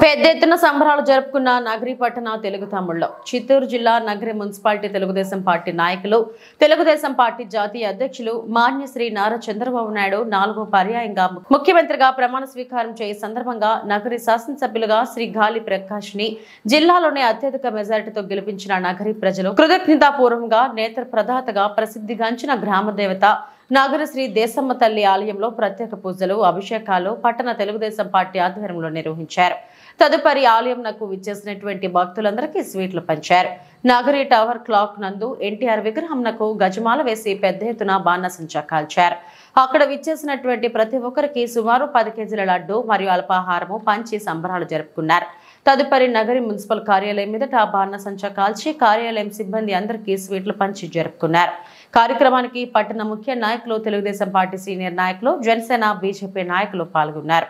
పెద్ద ఎత్తున సంబరాలు జరుపుకున్న నగరి పట్టణ తెలుగు తమ్ముళ్ళు. చిత్తూరు జిల్లా నగరి మున్సిపాలిటీ తెలుగుదేశం పార్టీ నాయకులు, తెలుగుదేశం పార్టీ జాతీయ అధ్యక్షులు మాన్యశ్రీ నారా చంద్రబాబు నాయుడు 4వ పర్యాయంగా ముఖ్యమంత్రిగా ప్రమాణ స్వీకారం చేయ సందర్భంగా నగరి శాసనసభ్యులుగా శ్రీ గాలి ప్రకాష్ ని జిల్లాలోనే అత్యధిక మెజారిటీతో గెలిపించిన నగరి ప్రజలు కృతజ్ఞతాపూర్వకంగా నేత్ర ప్రదాతగా ప్రసిద్ధిగాంచిన గ్రామ దేవత నగర శ్రీ దేశమ్మ తల్లి ఆలయంలో ప్రత్యేక పూజలు, అభిషేకాలు పట్టణ తెలుగుదేశం పార్టీ ఆధ్వర్యంలో నిర్వహించారు. తదుపరి ఆలయంనకు విచ్చేసినటువంటి భక్తులందరికీ స్వీట్లు పంచారు. నగరి టవర్ క్లాక్ నందు ఎన్టీఆర్ విగ్రహంనకు గజమాల వేసి పెద్ద ఎత్తున బాణసంచా కాల్చారు. అక్కడ విచ్చేసినటువంటి ప్రతి ఒక్కరికి సుమారు 10 కేజీల లడ్డు మరియు అల్పాహారము పంచి సంబరాలు జరుపుకున్నారు. తదుపరి నగరి మున్సిపల్ కార్యాలయం మీదట బాణసంచా కాల్చి కార్యాలయం సిబ్బంది అందరికీ స్వీట్లు పంచి జరుపుకున్నారు. కార్యక్రమానికి పట్టణ ముఖ్య నాయకులు, తెలుగుదేశం పార్టీ సీనియర్ నాయకులు, జనసేన, బీజేపీ నాయకులు పాల్గొన్నారు.